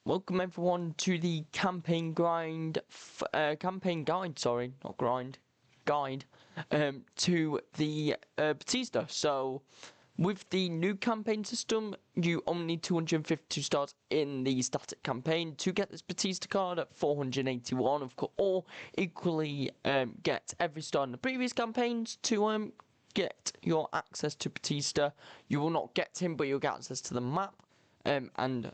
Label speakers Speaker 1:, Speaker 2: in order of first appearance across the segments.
Speaker 1: welcome everyone to the campaign guide, to the Batista. So, with the new campaign system, you only need 252 stars in the static campaign to get this Batista card at 481, of course, or equally get every star in the previous campaigns to get your access to Batista. You will not get him, but you'll get access to the map, and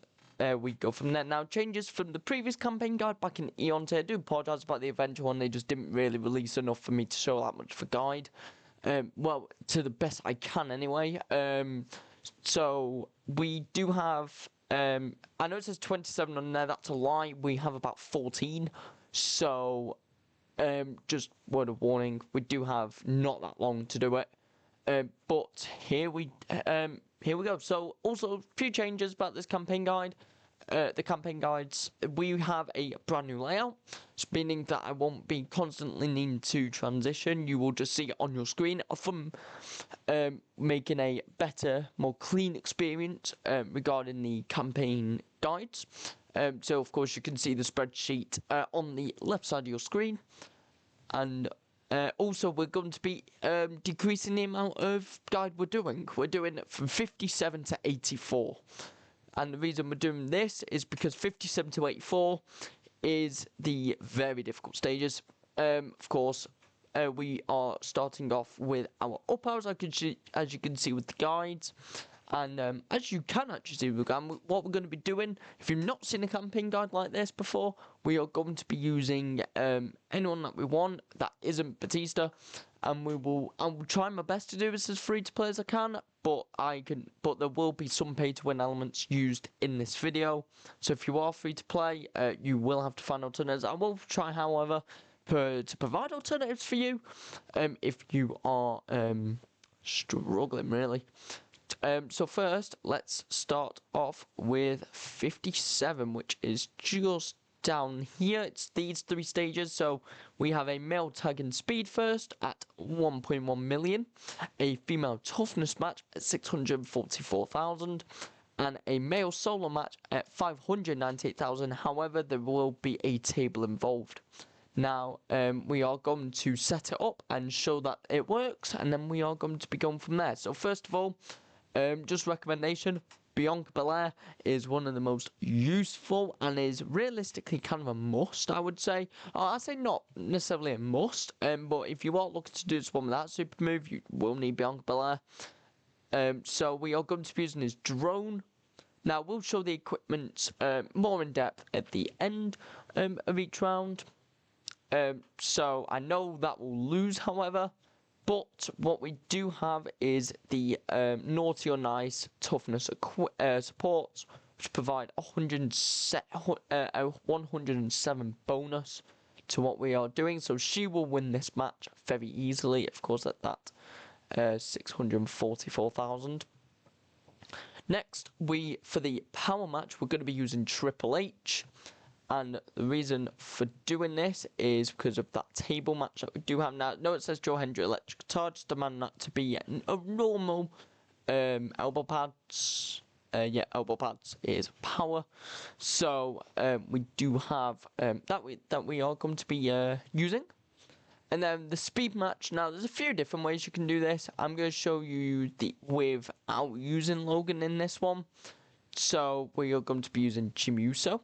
Speaker 1: we go from there. Now, changes from the previous campaign guide back in Eon Tier. I do apologise about the Avenger one, they just didn't really release enough for me to show that much of a guide. Well, to the best I can anyway. So, we do have, I know it says 27 on there, that's a lie, we have about 14. So, just word of warning, we do have not that long to do it. But here we go. So, also, a few changes about this campaign guide. The campaign guides, we have a brand new layout, meaning that I won't be constantly needing to transition. You will just see it on your screen from making a better, more clean experience regarding the campaign guides. So, of course, you can see the spreadsheet on the left side of your screen. And also, we're going to be decreasing the amount of guide we're doing. We're doing it from 57 to 84. And the reason we're doing this is because 57 to 84 is the very difficult stages. Of course, we are starting off with our up arrows, as you can see with the guides. And as you can actually see with the guide, what we're going to be doing, if you've not seen a campaign guide like this before, we are going to be using anyone that we want that isn't Batista. And I will try my best to do this as free to play as I can, but there will be some pay to win elements used in this video. So if you are free to play, you will have to find alternatives. I will try, however, to provide alternatives for you, if you are struggling really. So first, let's start off with 57, which is just down here. It's these three stages. So we have a male tag and speed first at 1.1 million, a female toughness match at 644,000, and a male solo match at 598,000. However, there will be a table involved. Now, we are going to set it up and show that it works, and then we are going to be going from there. So first of all, just recommendation, Bianca Belair is one of the most useful and is realistically kind of a must, I would say. I'd say not necessarily a must, but if you are looking to do this one with that super move, you will need Bianca Belair. So we are going to be using his drone. Now, we'll show the equipment more in depth at the end of each round. So I know that will lose, however. But what we do have is the Naughty or Nice toughness supports, which provide 107 bonus to what we are doing. So she will win this match very easily, of course, at that 644,000. Next, for the power match, we're going to be using Triple H. And the reason for doing this is because of that table match that we do have now. No, it says Joe Hendry electric guitar, just demand that to be a normal elbow pads. Yeah, elbow pads is power. So we do have that we are going to be using. And then the speed match. Now, there's a few different ways you can do this. I'm going to show you without using Logan in this one. So we are going to be using Jimmy Uso.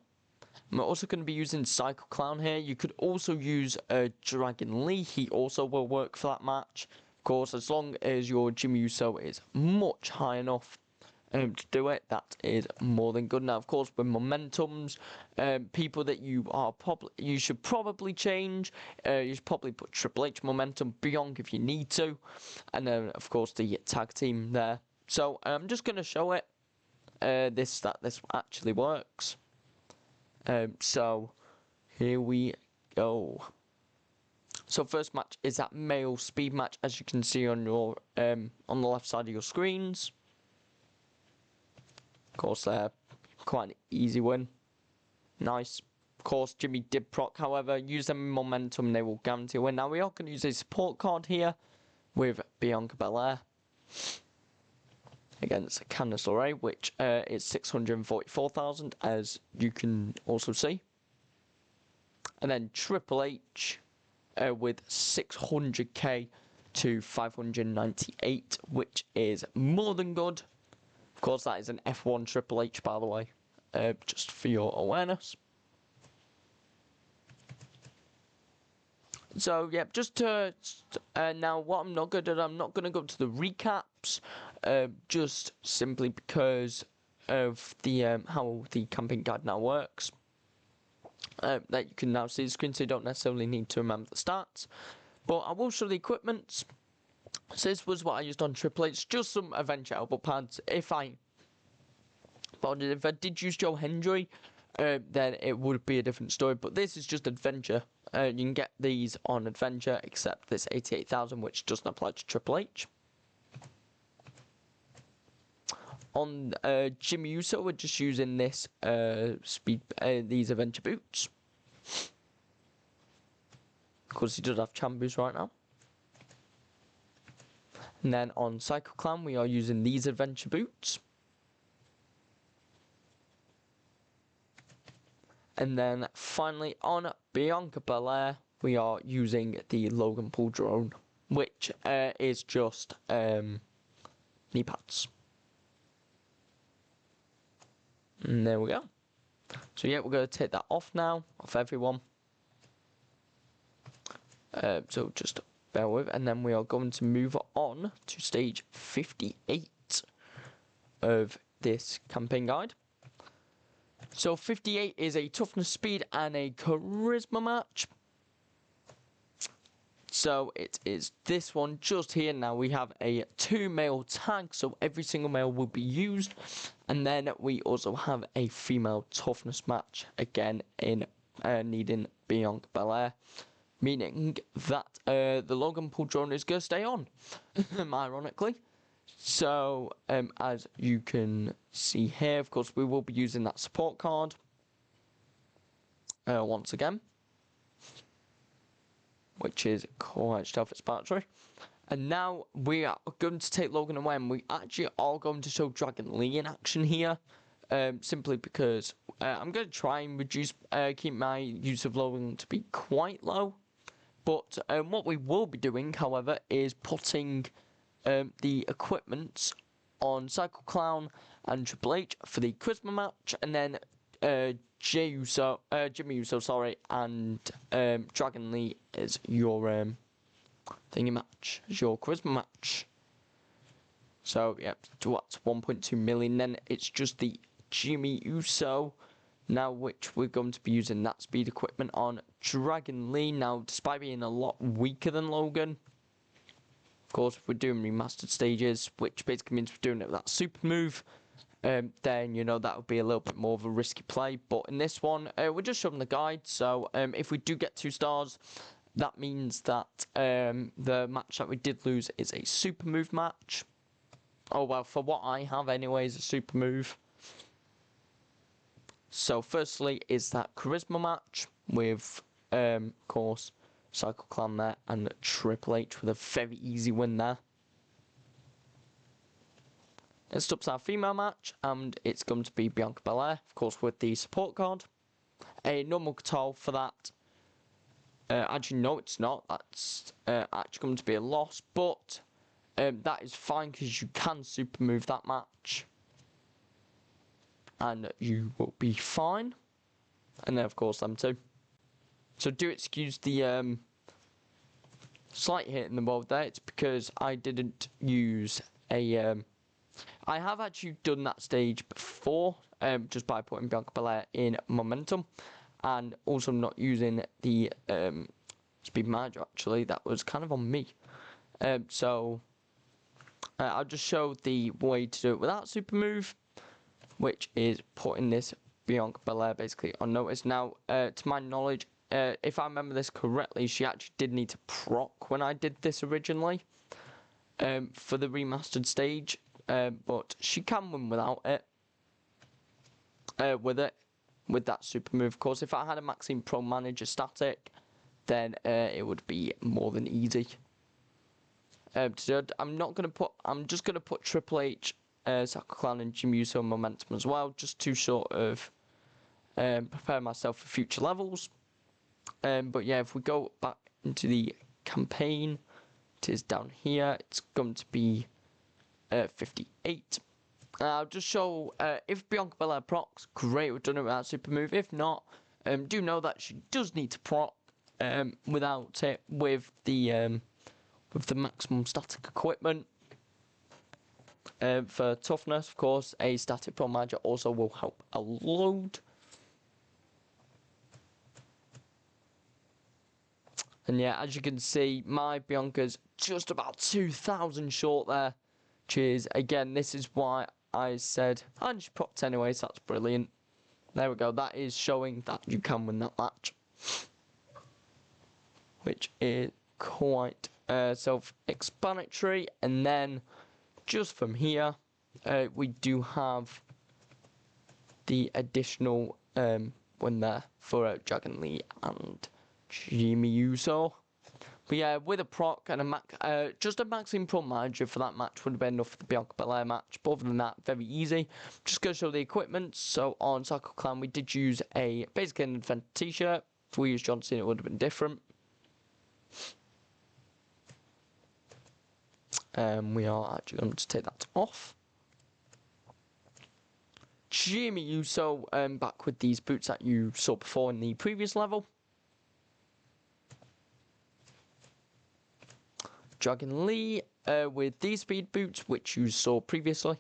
Speaker 1: We're also going to be using Psycho Clown here. You could also use Dragon Lee. He also will work for that match. Of course, as long as your Jimmy Uso is much high enough to do it, that is more than good. Now, of course, with momentums, people that you should probably change. You should probably put Triple H momentum, Bianca if you need to, and then of course the tag team there. So I'm just going to show it. This actually works. So here we go. So first match is that male speed match, as you can see on your on the left side of your screens. Of course, quite an easy win. Nice. Of course, Jimmy did proc. However, use them in momentum, they will guarantee a win. Now we are going to use a support card here with Bianca Belair. against Candice LeRae, which is 644,000, as you can also see. And then Triple H with 600k to 598, which is more than good. Of course, that is an F1 Triple H, by the way, just for your awareness. So, yeah, just to, now what I'm not going to do, I'm not going to go to the recaps, just simply because of the how the campaign guide now works. That you can now see the screen, so you don't necessarily need to remember the stats. But I will show the equipment. So this was what I used on Triple H, just some Adventure elbow pads. If I did use Joe Hendry, then it would be a different story. But this is just Adventure. You can get these on Adventure, except this 88,000, which doesn't apply to Triple H. On Jimmy Uso, we're just using this these Adventure boots, because he does have champ boots right now. And then on Psycho Clown, we are using these Adventure boots. And then finally on Bianca Belair, we are using the Logan Paul drone, which is just knee pads. And there we go. So yeah, we're going to take that off now, off everyone. So just bear with, and then we are going to move on to stage 58 of this campaign guide. So 58 is a toughness, speed, and a charisma match. So it is this one just here. Now we have a 2 male tag, so every single male will be used. And then we also have a female toughness match, again in needing Bianca Belair. Meaning that the Logan Paul drone is going to stay on, ironically. So, as you can see here, of course, we will be using that support card once again, which is quite self-explanatory. And now we are going to take Logan away, and we actually are going to show Dragon Lee in action here, simply because I'm going to try and keep my use of Logan to be quite low. But what we will be doing, however, is putting the equipment on Psycho Clown and Triple H for the Charisma match, and then Jimmy Uso, sorry, and Dragon Lee is your thingy match, is your Charisma match. So yeah, what's 1.2 million? Then it's just the Jimmy Uso. Now, which we're going to be using that speed equipment on Dragon Lee. Now, despite being a lot weaker than Logan, of course, if we're doing remastered stages, which basically means we're doing it with that super move, then, you know, that would be a little bit more of a risky play. But in this one, we're just showing the guide. So, if we do get 2 stars, that means that the match that we did lose is a super move match. Oh, well, for what I have anyway, is a super move. So, firstly, is that Charisma match with, of course, Psycho Clown there and Triple H with a very easy win there. Next up's our female match, and it's going to be Bianca Belair, of course, with the support card. A normal guitar for that. Actually, no, it's not. That's actually going to be a loss, but that is fine because you can super move that match. And you will be fine. And then, of course, them too. So do excuse the slight hit in the mold there. It's because I didn't use a... I have actually done that stage before, just by putting Bianca Belair in momentum. And also not using the speed manager, actually. That was kind of on me. So I'll just show the way to do it without super move, which is putting this Bianca Belair basically on notice. Now, to my knowledge, if I remember this correctly, she actually did need to proc when I did this originally for the remastered stage, but she can win without it, with that super move. Of course, if I had a Maxine Pro Manager static, then it would be more than easy. I'm just gonna put Triple H Soccer Clan and Jimmy Uso Momentum as well, just to sort of prepare myself for future levels. But yeah, if we go back into the campaign, it is down here. It's going to be 58. I'll just show if Bianca Belair procs, great, we've done it without super move. If not, do know that she does need to proc without it with the maximum static equipment. For toughness, of course, a static pro manager also will help a load. And yeah, as you can see, my Bianca's just about 2,000 short there. Which is, again, this is why I said, and she propped anyway, so that's brilliant. There we go, that is showing that you can win that match. Which is quite self-explanatory. And then, just from here, we do have the additional win there for Dragon Lee and Jimmy Uso. But yeah, with a proc and just a Maxim Pro manager for that match would have been enough for the Bianca Belair match. But other than that, very easy. Just going to show the equipment. So on Soccer Clan, we did use a basically an Adventure t-shirt. If we used John Cena, it would have been different. We are actually going to take that off. Jimmy Uso back with these boots that you saw before in the previous level. Dragon Lee with these speed boots, which you saw previously.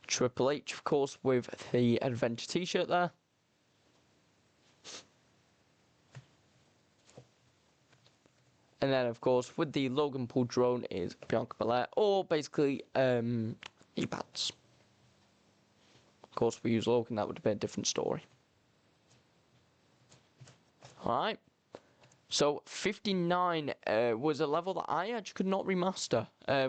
Speaker 1: Triple H, of course, with the Adventure t-shirt there. And then, of course, with the Logan Paul drone is Bianca Belair, or basically e-pads. Of course, if we use Logan, that would have been a different story. Alright. So 59 was a level that I actually could not remaster,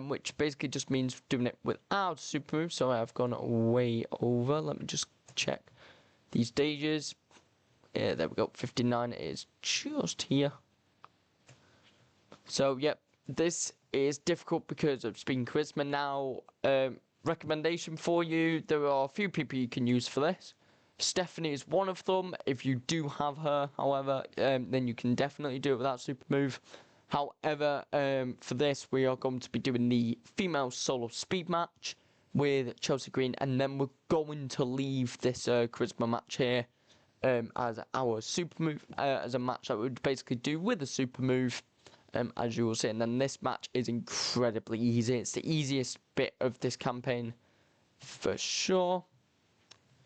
Speaker 1: which basically just means doing it without super move. So I've gone way over. Let me just check these stages. Yeah, there we go. 59 is just here. So yep, this is difficult because of Speed Charisma. Now, recommendation for you: there are a few people you can use for this. Stephanie is one of them. If you do have her, however, then you can definitely do it without super move. However, for this, we are going to be doing the female solo speed match with Chelsea Green, and then we're going to leave this charisma match here as our super move, as a match that we would basically do with a super move, as you will see. And then this match is incredibly easy. It's the easiest bit of this campaign for sure.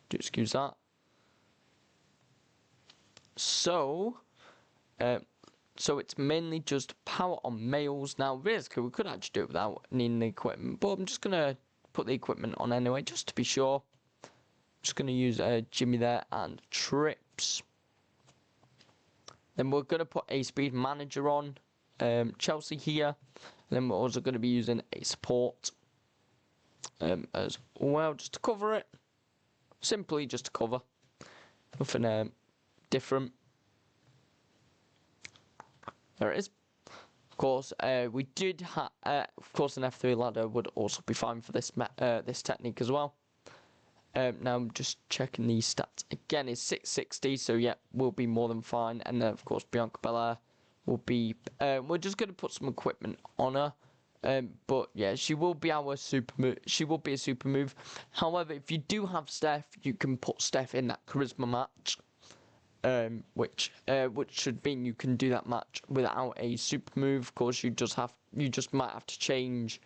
Speaker 1: Do excuse that. So it's mainly just power on males. Now, realistically, we could actually do it without needing the equipment, but I'm just going to put the equipment on anyway, just to be sure. Just going to use Jimmy there and Trips. Then we're going to put a speed manager on, Chelsea here. Then we're also going to be using a support as well, just to cover it. Simply just to cover. Nothing different. There it is. Of course, we did have. Of course, an F3 ladder would also be fine for this this technique as well. Now I'm just checking the stats again. It's 660, so yeah, we'll be more than fine. And then of course Bianca Belair will be. We're just going to put some equipment on her. But yeah, she will be our super move. She will be a super move. However, if you do have Steph, you can put Steph in that charisma match, which should mean you can do that match without a super move. Of course, you just might have to change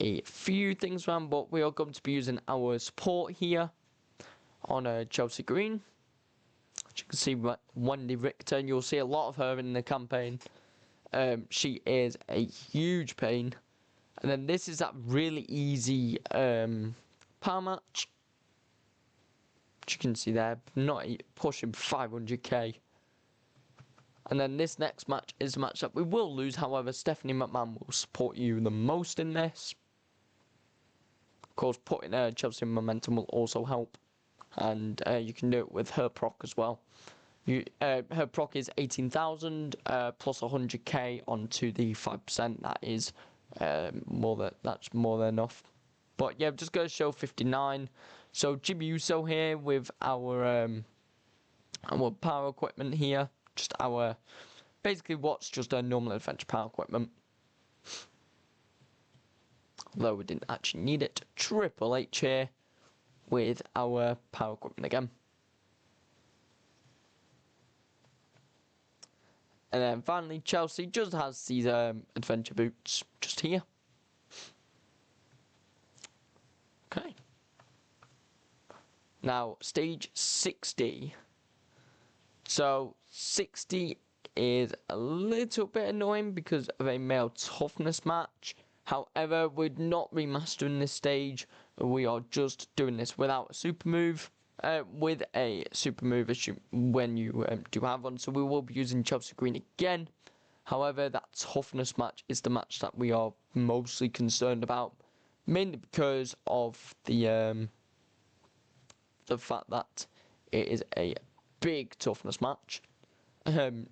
Speaker 1: a few things around. But we are going to be using our support here on Chelsea Green. As you can see, Wendy Richter. You'll see a lot of her in the campaign. She is a huge pain. And then this is that really easy power match. As you can see there, not pushing 500k. And then this next match is a match that we will lose. However, Stephanie McMahon will support you the most in this. Of course, putting Chelsea in momentum will also help. And you can do it with her proc as well. Her proc is 18,000 plus 100k onto the 5%. That is That's more than enough. But yeah, I'm just going to show 59. So Jimmy Uso here with our power equipment here. Just our, basically what's just a normal adventure power equipment. Although we didn't actually need it. Triple H here with our power equipment again. And then finally Chelsea just has these adventure boots just here. Okay. Now, stage 60. So, 60 is a little bit annoying because of a male toughness match. However, we're not remastering this stage. We are just doing this without a super move. With a super move when you do have one. So, we will be using Chelsea Green again. However, that toughness match is the match that we are mostly concerned about. Mainly because of the fact that it is a big toughness match.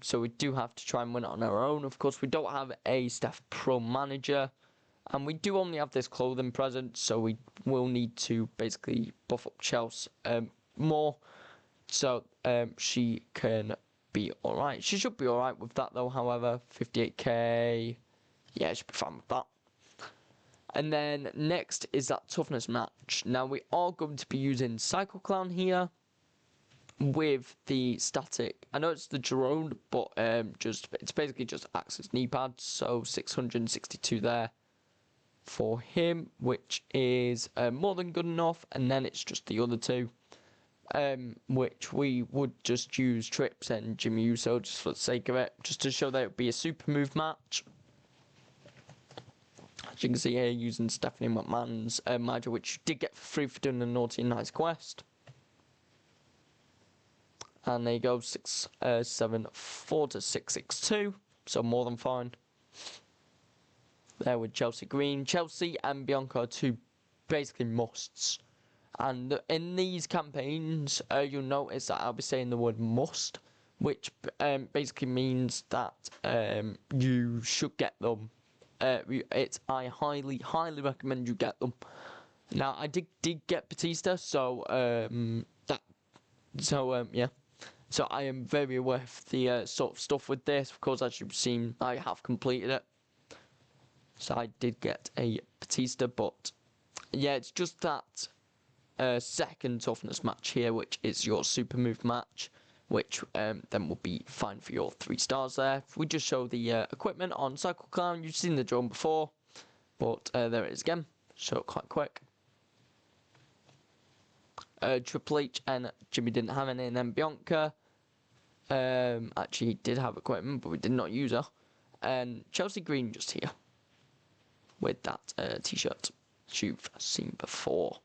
Speaker 1: So we do have to try and win it on our own. Of course, we don't have a Steph Pro manager. And we do only have this clothing present. So we will need to basically buff up Chelsea more. So she can be alright. She should be alright with that though, however. 58k. Yeah, she should be fine with that. And then next is that toughness match. Now we are going to be using Cycle Clown here with the static. I know it's the drone, but it's basically just Axis knee pads. So 662 there for him, which is more than good enough. And then it's just the other two, which we would just use Trips and Jimmy Uso just for the sake of it, just to show that it would be a super move match. As you can see here, using Stephanie McMahon's manager, which you did get for free for doing the Naughty and Nice quest. And there you go, 674 to 662, so more than fine. There with Chelsea Green. Chelsea and Bianca are two basically musts. And in these campaigns, you'll notice that I'll be saying the word must, which basically means that you should get them. I highly recommend you get them. Now I did get Batista, so yeah. So I am very aware of the sort of stuff with this. Of course, as you've seen, I have completed it. So I did get a Batista, but yeah, it's just that second toughness match here, which is your super move match, which then will be fine for your 3 stars there. If we just show the equipment on Cycle Clown, you've seen the drone before, but there it is again. Show it quite quick. Triple H and Jimmy didn't have any, and then Bianca actually did have equipment, but we did not use her. And Chelsea Green just here with that t-shirt you've seen before.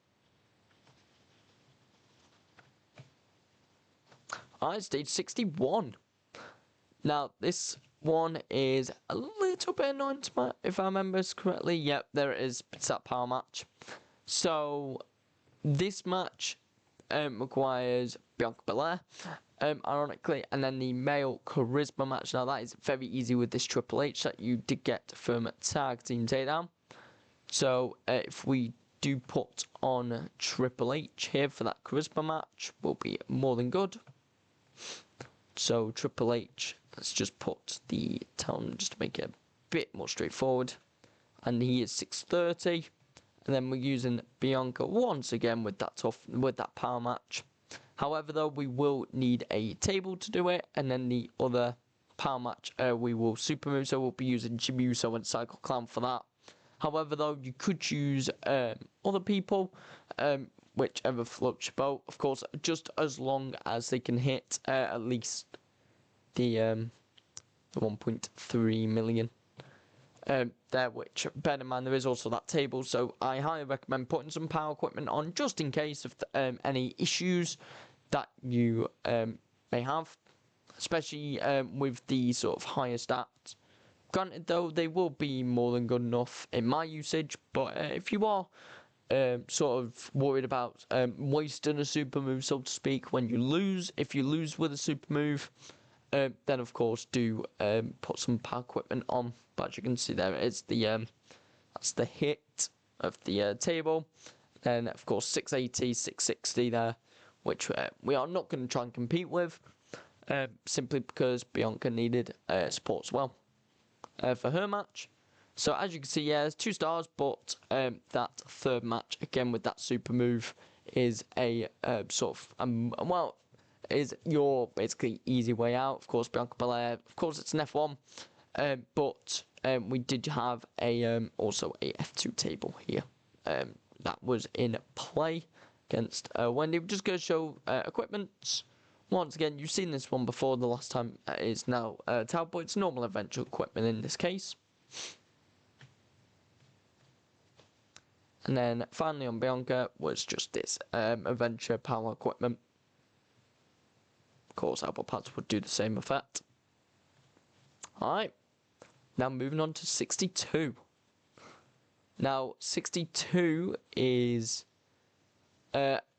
Speaker 1: Stage 61. Now, this one is a little bit annoying, if I remember correctly. Yep, there it is. It's that power match. So, this match requires Bianca Belair, ironically, and then the male charisma match. Now, that is very easy with this Triple H that you did get from Tag Team Takedown. So, if we do put on Triple H here for that charisma match, will be more than good. So Triple H, let's just put the town just to make it a bit more straightforward. And he is 630. And then we're using Bianca once again with that power match. However, though, we will need a table to do it, and then the other power match we will super move. So we'll be using Jimmy Uso and Cycle Clown for that. However, though, you could use other people. Whichever floats your boat, of course, just as long as they can hit at least the 1.3 million there, which, bear in mind, there is also that table, so I highly recommend putting some power equipment on, just in case of any issues that you may have, especially with the sort of higher stats. Granted, though, they will be more than good enough in my usage, but if you are sort of worried about wasting a super move, so to speak, when you lose. If you lose with a super move, then of course do put some power equipment on. But as you can see there, it's the That's the hit of the table. Then, of course, 680, 660 there, which we are not going to try and compete with, simply because Bianca needed support as well for her match. So as you can see, yeah, there's 2 stars, but that third match, again with that super move, is a sort of, is your basically easy way out. Of course, Bianca Belair, of course it's an F1, but we did have a also a F2 table here that was in play against Wendy. We're just going to show equipment. Once again, you've seen this one before. The last time is now Tau, but it's normal adventure equipment in this case. And then finally on Bianca was just this adventure power equipment. Of course, elbow pads would do the same effect. Alright, now moving on to 62. Now, 62 is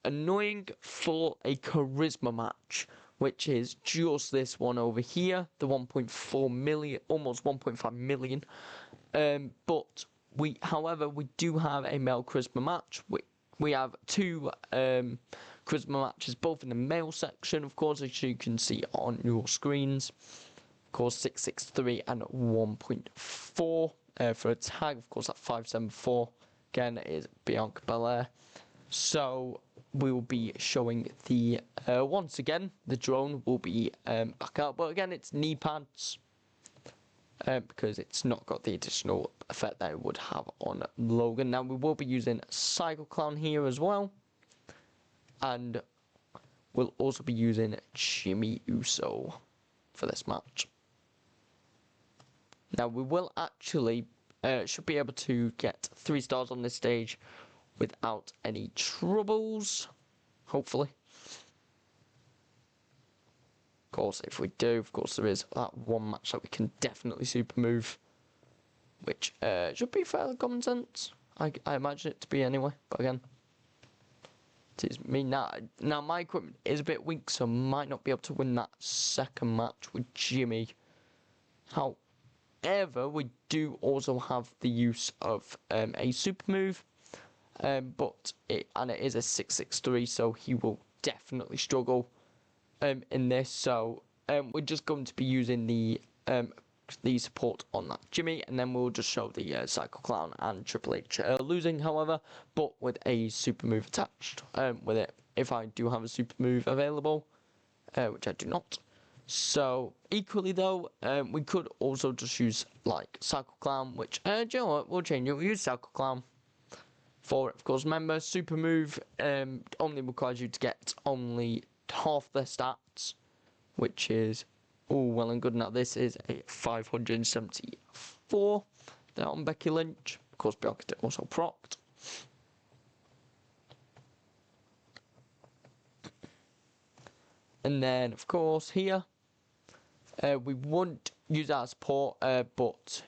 Speaker 1: annoying for a charisma match, which is just this one over here, the 1.4 million, almost 1.5 million. But however, we do have a male charisma match. We have 2 charisma matches, both in the male section, of course, as you can see on your screens. Of course, 663 and 1.4 for a tag. Of course, that 574 again is Bianca Belair. So we will be showing the once again the drone will be back out, but again it's knee pads. Because it's not got the additional effect that it would have on Logan. Now we will be using Psycho Clown here as well, and we'll also be using Jimmy Uso for this match. Now we will actually should be able to get 3 stars on this stage without any troubles, hopefully. Of course, if we do, of course, there is that one match that we can definitely super move, which should be fairly common sense. I imagine it to be anyway, but again, it is me now. Now, my equipment is a bit weak, so I might not be able to win that second match with Jimmy. However, we do also have the use of a super move, but it is a 663, so he will definitely struggle in this. So we're just going to be using the support on that Jimmy, and then we'll just show the Psycho Clown and Triple H losing, however, but with a super move attached with it, if I do have a super move available, which I do not. So equally though, we could also just use like Psycho Clown, which do you know what, we'll change it. We'll use Psycho Clown for it. Of course, remember, super move only requires you to get only half their stats, which is all well and good. Now this is a 574 there on Becky Lynch. Of course, Bianca also procced. And then, of course, here we won't use our support, but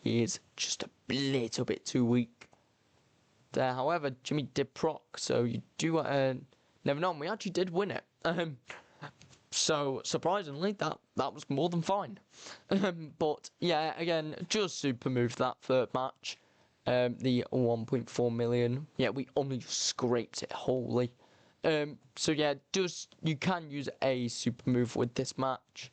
Speaker 1: he is just a little bit too weak there. However, Jimmy did proc, so you do never know. We actually did win it. So surprisingly, that was more than fine. But yeah, again, just super moved that third match. The 1.4 million. Yeah, we only just scraped it wholly. So yeah, you can use a super move with this match.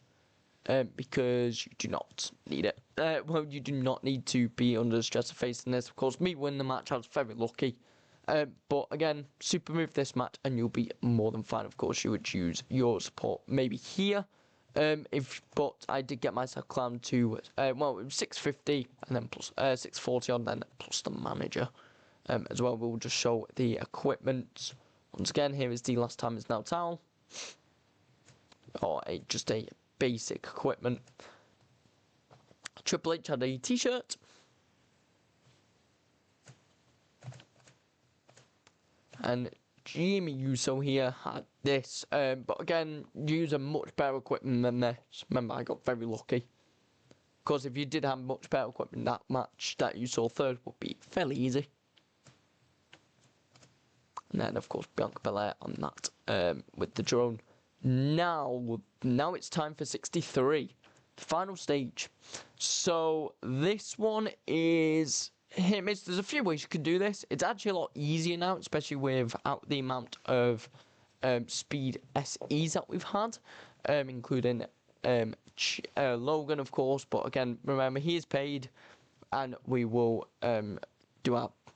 Speaker 1: Because you do not need it. Well, you do not need to be under the stress of facing this. Of course, me winning the match, I was very lucky. But again, super move this match and you'll be more than fine. Of course, you would use your support maybe here. But I did get myself clown to, well, it was 650 and then plus 640 on, then plus the manager. As well, we'll just show the equipment. Once again, here is the last time is now towel. Or just a basic equipment. Triple H had a t-shirt. And Jimmy Uso here had this. But again, use a much better equipment than this. Remember, I got very lucky. Because if you did have much better equipment, that match that you saw third would be fairly easy. And then, of course, Bianca Belair on that with the drone. Now it's time for 63, the final stage. So this one is him is there's a few ways you can do this. It's actually a lot easier now, especially without the amount of speed SEs that we've had, including Logan, of course. But again, remember he is paid, and we will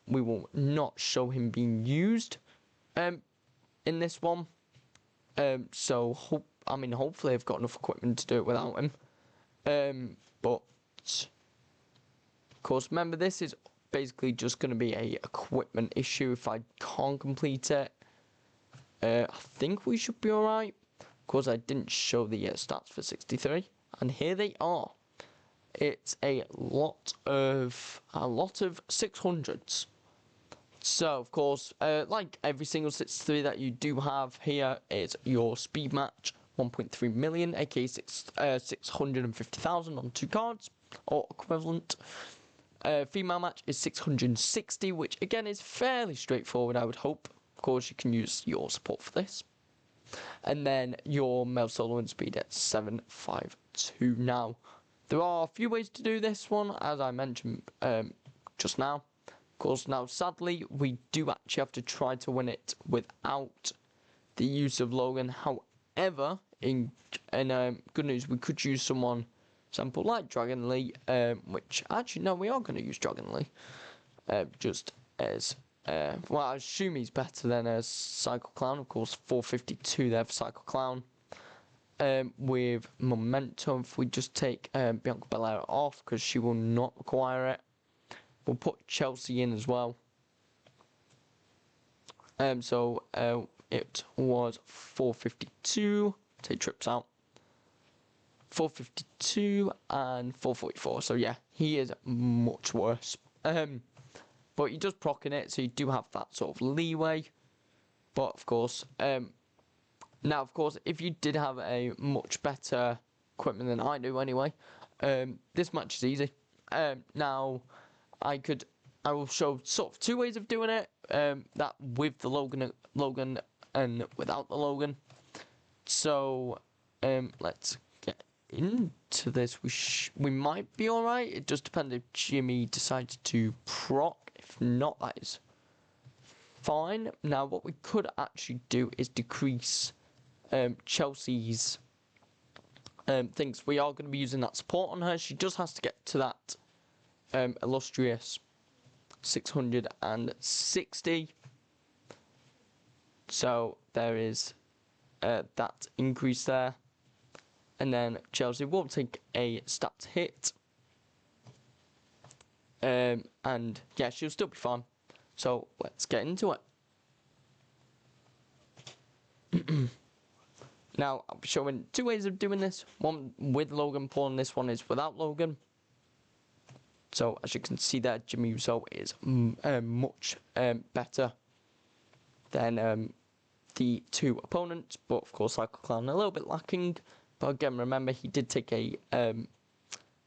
Speaker 1: we will not show him being used in this one. So hopefully I've got enough equipment to do it without him. But of course, remember this is basically just going to be a equipment issue. If I can't complete it, I think we should be alright. Of course, I didn't show the stats for 63, and here they are. It's a lot of 600s. So of course, like every single 63 that you do have here, is your speed match 1.3 million, aka 650,000 on 2 cards or equivalent. Female match is 660, which again is fairly straightforward, I would hope. Of course, you can use your support for this. And then your male solo and speed at 752. Now, there are a few ways to do this one, as I mentioned just now. Of course, now sadly, we do actually have to try to win it without the use of Logan. However, in good news, we could use someone, example like Dragon Lee, which actually no, we are going to use Dragon Lee, just as well. I assume he's better than a Psycho Clown. Of course, 452 there for Psycho Clown. With momentum, if we just take Bianca Belair off because she will not require it. We'll put Chelsea in as well. So it was 452. Take trips out. 452 and 444. So yeah, he is much worse. But you're just procking it, so you do have that sort of leeway. But of course, now of course, if you did have a much better equipment than I do anyway, this match is easy. Now I will show sort of 2 ways of doing it. That with the Logan and without the Logan. So let's get into this. We might be alright. It just depends if Jimmy decides to proc. If not, that is fine. Now what we could actually do is decrease Chelsea's things. We are going to be using that support on her. She just has to get to that illustrious 660. So there is that increase there. And then Chelsea will take a stats hit. And yeah, she'll still be fine. So let's get into it. Now, I'll be showing 2 ways of doing this. One with Logan Paul, and this one is without Logan. So, as you can see there, Jimmy Uso is much better than the 2 opponents. But, of course, Psycho Clown a little bit lacking. But again, remember, he did take a...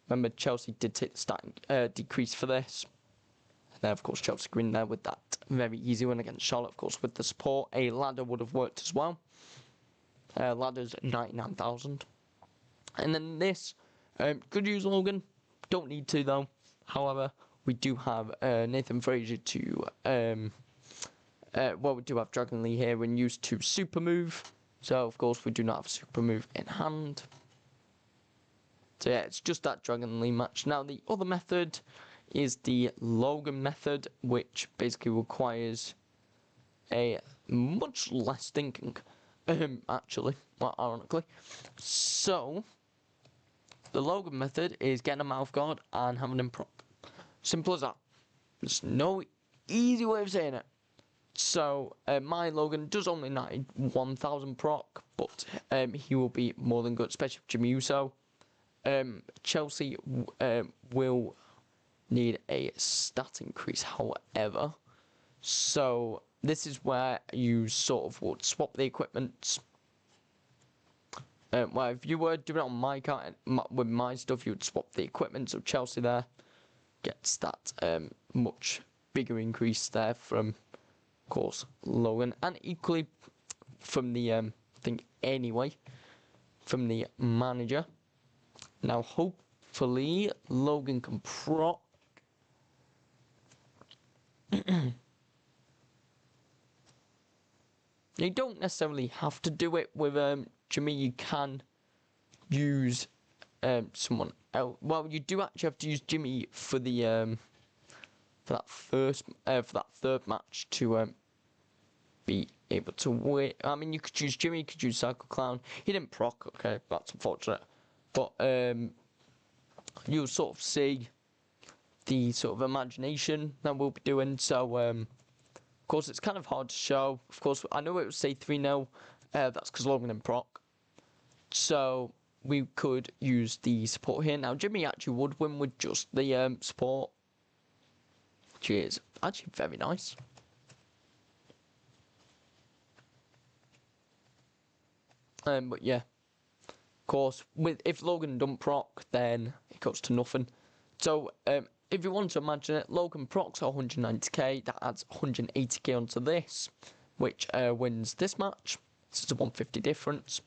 Speaker 1: remember, Chelsea did take the starting decrease for this. And then, of course, Chelsea Green there with that very easy win against Charlotte. Of course, with the support, a ladder would have worked as well. Ladder's 99,000. And then this, could use Logan. Don't need to, though. However, we do have Nathan Frazier to... well, we do have Dragon Lee here when used to super move. So, of course, we do not have a super move in hand. So, yeah, it's just that Dragon Lee match. Now, the other method is the Logan method, which basically requires a much less thinking, actually, well, ironically. So, the Logan method is getting a mouth guard and having him proc. Simple as that. There's no easy way of saying it. So, my Logan does only 91,000 proc, but he will be more than good, especially with Jimmy Uso. Chelsea will need a stat increase, however. So, this is where you sort of would swap the equipment. Well, if you were doing it on my card, with my stuff, you would swap the equipment. So, Chelsea there gets that much bigger increase there from, of course, Logan. And equally from the, I think, anyway, from the manager. Now, hopefully, Logan can proc. You don't necessarily have to do it with Jimmy. You can use someone else. Well, you do actually have to use Jimmy for the for that third match to be able to win. I mean, you could use Jimmy, you could use Psycho Clown. He didn't proc. Okay, that's unfortunate. But you'll sort of see the sort of imagination that we'll be doing. So of course, it's kind of hard to show. Of course, I know it would say 3-0. That's because Logan didn't proc. So we could use the support here. Now, Jimmy actually would win with just the support, which is actually very nice. But yeah, of course, if Logan don't proc, then it goes to nothing. So if you want to imagine it, Logan procs 190k, that adds 180k onto this, which wins this match. This is a 150 difference.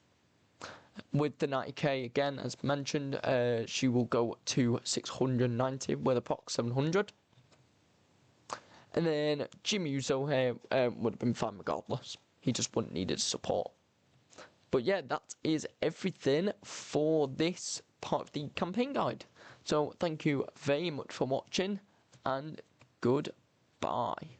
Speaker 1: With the 90k again, as mentioned, she will go to 690 with a proc 700. And then Jimmy Uso here would have been fine regardless. He just wouldn't need his support. But yeah, that is everything for this part of the campaign guide. So thank you very much for watching, and goodbye.